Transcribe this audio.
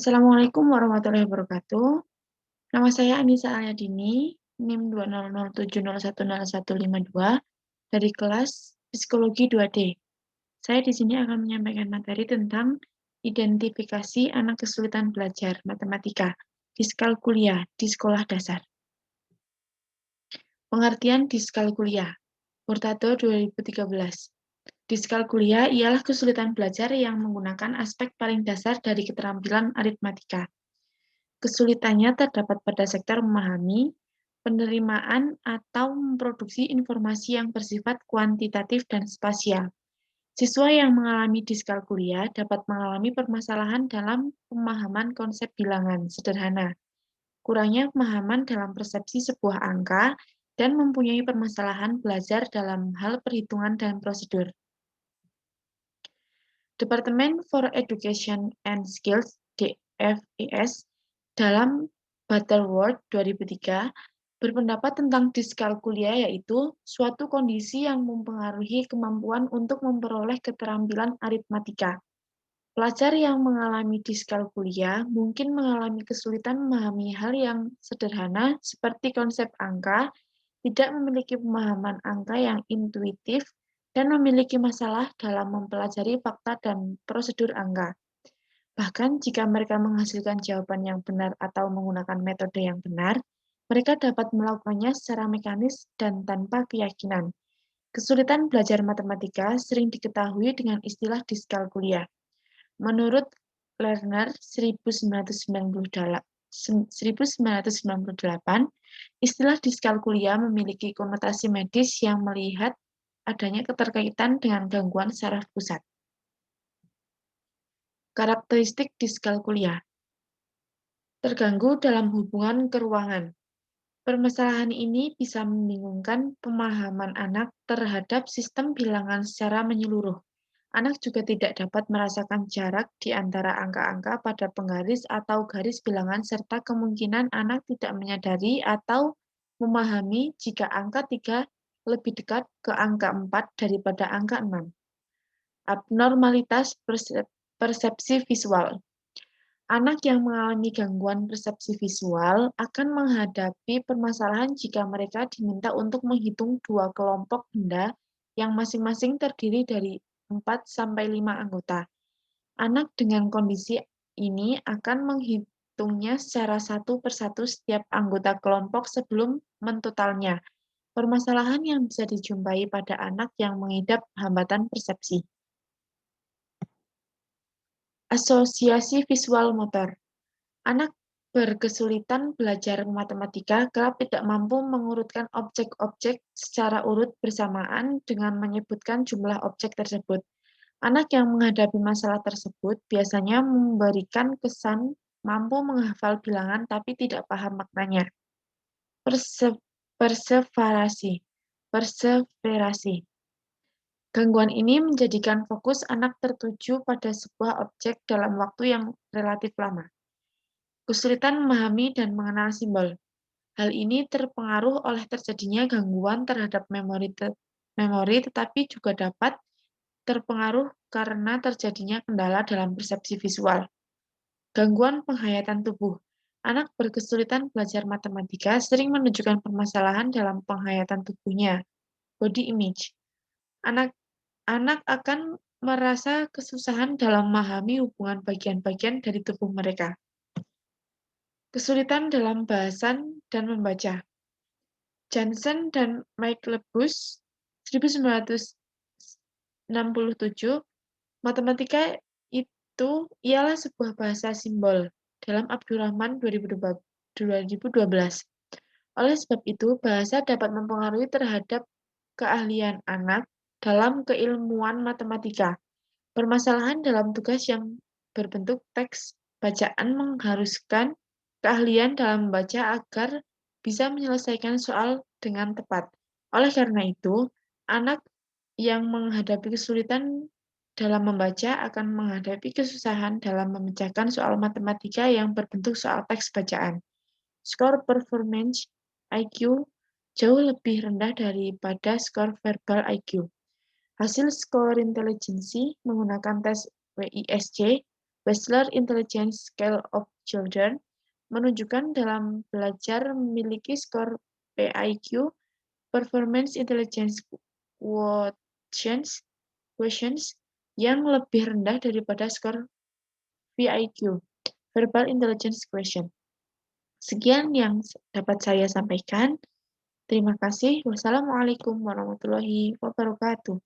Assalamualaikum warahmatullahi wabarakatuh. Nama saya Anissa Aryadini, NIM 20070101152 dari kelas Psikologi 2D. Saya di sini akan menyampaikan materi tentang identifikasi anak kesulitan belajar matematika, diskalkulia di sekolah dasar. Pengertian diskalkulia, Hurtado 2013. Diskalkulia ialah kesulitan belajar yang menggunakan aspek paling dasar dari keterampilan aritmatika. Kesulitannya terdapat pada sektor memahami, penerimaan, atau memproduksi informasi yang bersifat kuantitatif dan spasial. Siswa yang mengalami diskalkulia dapat mengalami permasalahan dalam pemahaman konsep bilangan sederhana, kurangnya pemahaman dalam persepsi sebuah angka, dan mempunyai permasalahan belajar dalam hal perhitungan dan prosedur. Departemen for Education and Skills (DFES) dalam Butterworth 2003 berpendapat tentang diskalkulia yaitu suatu kondisi yang mempengaruhi kemampuan untuk memperoleh keterampilan aritmatika. Pelajar yang mengalami diskalkulia mungkin mengalami kesulitan memahami hal yang sederhana seperti konsep angka, tidak memiliki pemahaman angka yang intuitif, dan memiliki masalah dalam mempelajari fakta dan prosedur angka. Bahkan jika mereka menghasilkan jawaban yang benar atau menggunakan metode yang benar, mereka dapat melakukannya secara mekanis dan tanpa keyakinan. Kesulitan belajar matematika sering diketahui dengan istilah diskalkulia. Menurut Lerner 1998, istilah diskalkulia memiliki konotasi medis yang melihat adanya keterkaitan dengan gangguan saraf pusat. Karakteristik diskalkulia. Terganggu dalam hubungan keruangan. Permasalahan ini bisa membingungkan pemahaman anak terhadap sistem bilangan secara menyeluruh. Anak juga tidak dapat merasakan jarak di antara angka-angka pada penggaris atau garis bilangan serta kemungkinan anak tidak menyadari atau memahami jika angka 3 lebih dekat ke angka 4 daripada angka 6. Abnormalitas persepsi visual. Anak yang mengalami gangguan persepsi visual akan menghadapi permasalahan jika mereka diminta untuk menghitung dua kelompok benda yang masing-masing terdiri dari 4-5 anggota. Anak dengan kondisi ini akan menghitungnya secara satu persatu setiap anggota kelompok sebelum mentotalnya. Permasalahan yang bisa dijumpai pada anak yang mengidap hambatan persepsi. Asosiasi visual motor. Anak berkesulitan belajar matematika kerap tidak mampu mengurutkan objek-objek secara urut bersamaan dengan menyebutkan jumlah objek tersebut. Anak yang menghadapi masalah tersebut biasanya memberikan kesan mampu menghafal bilangan tapi tidak paham maknanya. Perseverasi. Gangguan ini menjadikan fokus anak tertuju pada sebuah objek dalam waktu yang relatif lama. Kesulitan memahami dan mengenal simbol. Hal ini terpengaruh oleh terjadinya gangguan terhadap memori tetapi juga dapat terpengaruh karena terjadinya kendala dalam persepsi visual. Gangguan penghayatan tubuh. Anak berkesulitan belajar matematika sering menunjukkan permasalahan dalam penghayatan tubuhnya, body image. Anak akan merasa kesusahan dalam memahami hubungan bagian-bagian dari tubuh mereka. Kesulitan dalam bahasan dan membaca. Johnson dan McLebus 1967, matematika itu ialah sebuah bahasa simbol dalam Abdurrahman 2012. Oleh sebab itu, bahasa dapat mempengaruhi terhadap keahlian anak dalam keilmuan matematika. Permasalahan dalam tugas yang berbentuk teks bacaan mengharuskan keahlian dalam membaca agar bisa menyelesaikan soal dengan tepat. Oleh karena itu, anak yang menghadapi kesulitan dalam membaca akan menghadapi kesusahan dalam memecahkan soal matematika yang berbentuk soal teks bacaan. Skor performance IQ jauh lebih rendah daripada skor verbal IQ. Hasil skor intelijensi menggunakan tes WISC Wechsler Intelligence Scale of Children menunjukkan dalam belajar memiliki skor PIQ Performance Intelligence Quotients yang lebih rendah daripada skor VIQ Verbal Intelligence Quotient. Sekian yang dapat saya sampaikan. Terima kasih. Wassalamualaikum warahmatullahi wabarakatuh.